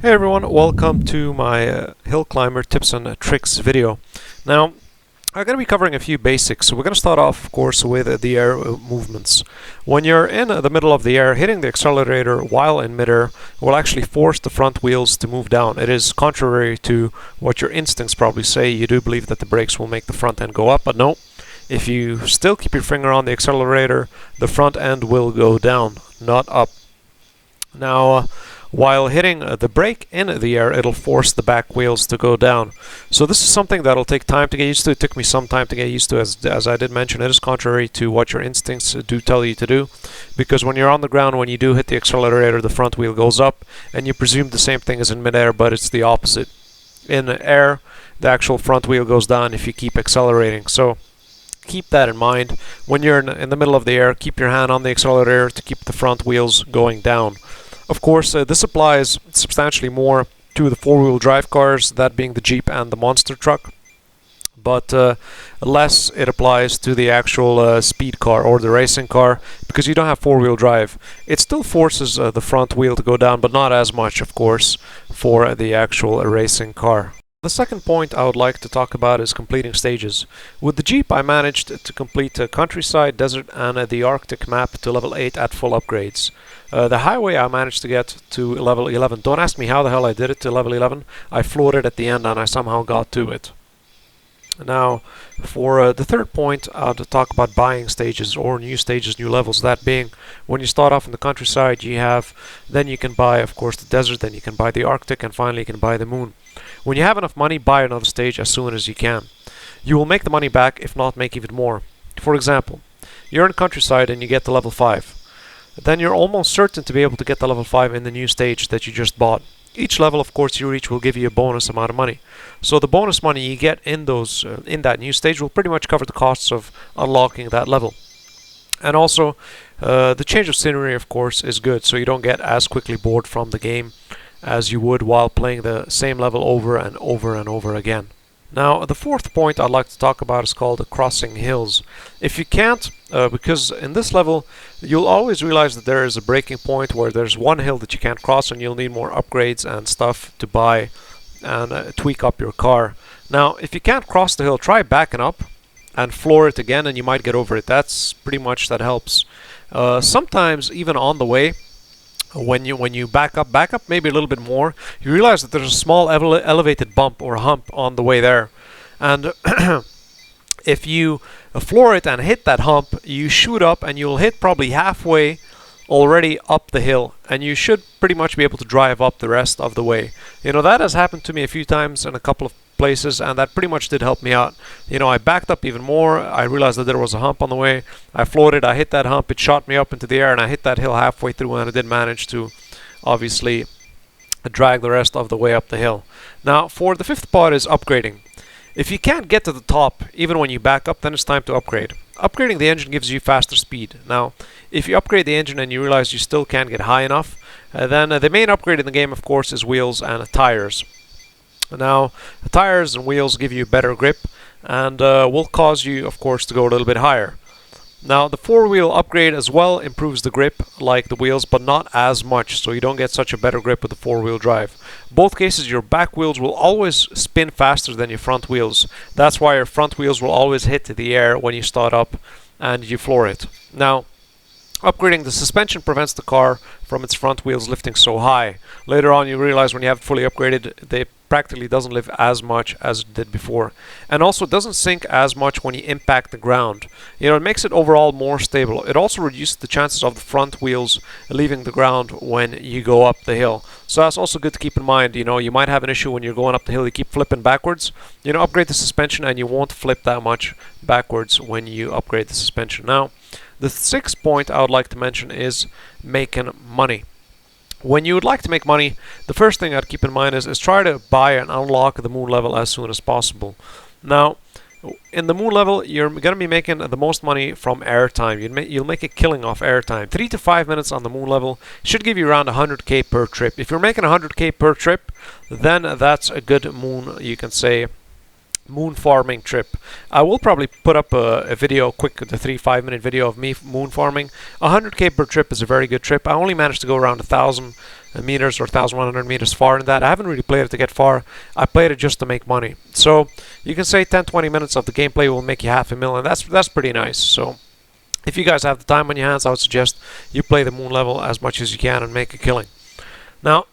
Hey everyone, welcome to my hill climber tips and tricks video. Now, I'm going to be covering a few basics. So we're going to start off, of course, with the air movements. When you're in the middle of the air, hitting the accelerator while in midair will actually force the front wheels to move down. It is contrary to what your instincts probably say. You do believe that the brakes will make the front end go up, but no. If you still keep your finger on the accelerator, the front end will go down, not up. Now, while hitting the brake in the air, it'll force the back wheels to go down. So this is something that'll take time to get used to. It took me some time to get used to, as I did mention. It is contrary to what your instincts do tell you to do, because when you're on the ground, when you do hit the accelerator, the front wheel goes up, and you presume the same thing as in midair, but it's the opposite. In air, the actual front wheel goes down if you keep accelerating. So keep that in mind. When you're in the middle of the air, keep your hand on the accelerator to keep the front wheels going down. Of course, this applies substantially more to the four-wheel drive cars, that being the Jeep and the monster truck, but less it applies to the actual speed car or the racing car, because you don't have four-wheel drive. It still forces the front wheel to go down, but not as much, of course, for the actual racing car. The second point I would like to talk about is completing stages. With the Jeep, I managed to complete countryside, desert, and the Arctic map to level 8 at full upgrades. The highway I managed to get to level 11. Don't ask me how the hell I did it to level 11. I floored it at the end and I somehow got to it. Now, for the third point, I'll talk about buying stages or new stages, new levels. That being, when you start off in the countryside, then you can buy, of course, the desert, then you can buy the Arctic, and finally you can buy the moon. When you have enough money, buy another stage as soon as you can. You will make the money back, if not make even more. For example, you're in countryside and you get to level 5. Then you're almost certain to be able to get to level 5 in the new stage that you just bought. Each level, of course, you reach will give you a bonus amount of money. So the bonus money you get in that new stage will pretty much cover the costs of unlocking that level. And also, the change of scenery, of course, is good, so you don't get as quickly bored from the game as you would while playing the same level over and over and over again. Now, the fourth point I'd like to talk about is called crossing hills. If you can't, because in this level, you'll always realize that there is a breaking point where there's one hill that you can't cross and you'll need more upgrades and stuff to buy and tweak up your car. Now, if you can't cross the hill, try backing up and floor it again and you might get over it. That's pretty much that helps. Sometimes, even on the way, when you back up maybe a little bit more, you realize that there's a small elevated bump or hump on the way there, and if you floor it and hit that hump, you shoot up and you'll hit probably halfway already up the hill, and you should pretty much be able to drive up the rest of the way. You know, that has happened to me a few times in a couple of places, and that pretty much did help me out. You know, I backed up even more. I realized that there was a hump on the way. I floored it, I hit that hump, it shot me up into the air, and I hit that hill halfway through, and I did manage to obviously drag the rest of the way up the hill. Now, for the fifth part is upgrading. If you can't get to the top even when you back up, then it's time to upgrade. Upgrading the engine gives you faster speed. Now, if you upgrade the engine and you realize you still can't get high enough, then the main upgrade in the game, of course, is wheels and tires. Now, the tires and wheels give you better grip and will cause you, of course, to go a little bit higher. Now, the four-wheel upgrade as well improves the grip like the wheels, but not as much, so you don't get such a better grip with the four-wheel drive. Both cases, your back wheels will always spin faster than your front wheels. That's why your front wheels will always hit the air when you start up and you floor it. Now, upgrading the suspension prevents the car from its front wheels lifting so high. Later on, you realize when you have it fully upgraded, they practically doesn't lift as much as it did before, and also doesn't sink as much when you impact the ground. You know, it makes it overall more stable. It also reduces the chances of the front wheels leaving the ground when you go up the hill. So that's also good to keep in mind. You know, you might have an issue when you're going up the hill, you keep flipping backwards. You know, upgrade the suspension and you won't flip that much backwards when you upgrade the suspension. Now, the sixth point I would like to mention is making money. When you would like to make money, the first thing I'd keep in mind is try to buy and unlock the moon level as soon as possible. Now, in the moon level, you're going to be making the most money from airtime. You'll make a killing off airtime. 3 to 5 minutes on the moon level should give you around 100k per trip. If you're making 100k per trip, then that's a good moon, you can say, moon farming trip. I will probably put up a video, quick, the 3-5 minute video of me moon farming. 100k per trip is a very good trip. I only managed to go around 1,000 meters or 1,100 meters far in that. I haven't really played it to get far. I played it just to make money. So you can say 10-20 minutes of the gameplay will make you $500,000. That's pretty nice. So if you guys have the time on your hands, I would suggest you play the moon level as much as you can and make a killing. Now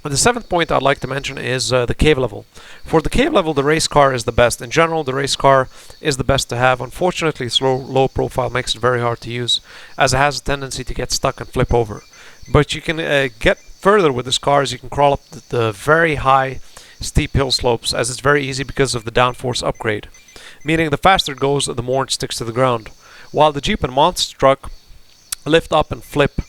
the 7th point I'd like to mention is the cave level. For the cave level, the race car is the best. In general, the race car is the best to have. Unfortunately, its low profile makes it very hard to use, as it has a tendency to get stuck and flip over. But you can get further with this car, as you can crawl up the very high, steep hill slopes, as it's very easy because of the downforce upgrade. Meaning the faster it goes, the more it sticks to the ground. While the Jeep and Monster Truck lift up and flip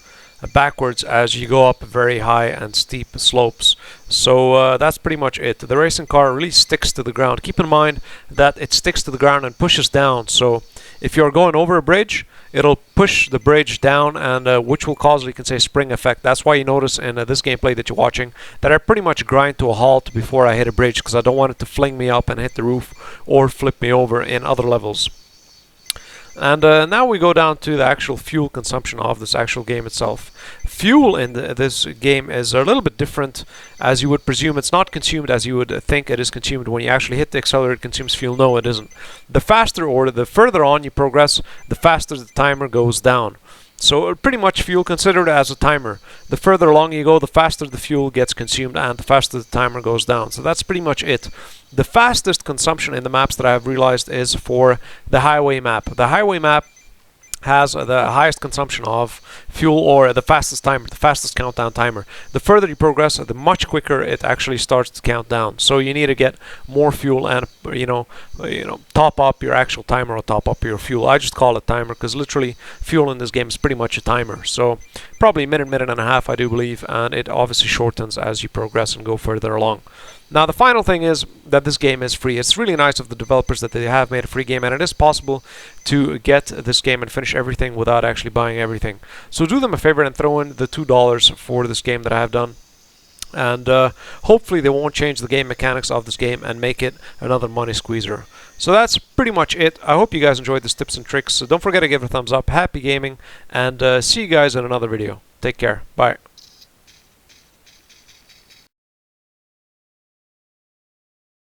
backwards as you go up very high and steep slopes. So that's pretty much it. The racing car really sticks to the ground. Keep in mind that it sticks to the ground and pushes down. So if you're going over a bridge, it'll push the bridge down, and which will cause, you can say, spring effect. That's why you notice in this gameplay that you're watching that I pretty much grind to a halt before I hit a bridge, because I don't want it to fling me up and hit the roof or flip me over in other levels. And now we go down to the actual fuel consumption of this actual game itself. Fuel in this game is a little bit different, as you would presume. It's not consumed as you would think it is consumed. When you actually hit the accelerator, it consumes fuel. No, it isn't. The faster, or the further on you progress, the faster the timer goes down. So pretty much fuel considered as a timer. The further along you go, the faster the fuel gets consumed and the faster the timer goes down. So that's pretty much it. The fastest consumption in the maps that I've realized is for the highway map. The highway map has the highest consumption of fuel, or the fastest timer, the fastest countdown timer. The further you progress, the much quicker it actually starts to count down. So you need to get more fuel and top up your actual timer or top up your fuel. I just call it timer because literally fuel in this game is pretty much a timer. So probably a minute and a half, I do believe, and it obviously shortens as you progress and go further along. Now the final thing is that this game is free. It's really nice of the developers that they have made a free game, and it is possible to get this game and finish everything without actually buying everything. So do them a favor and throw in the $2 for this game that I have done. And hopefully they won't change the game mechanics of this game and make it another money squeezer. So that's pretty much it. I hope you guys enjoyed this tips and tricks. So don't forget to give it a thumbs up. Happy gaming, and see you guys in another video. Take care. Bye.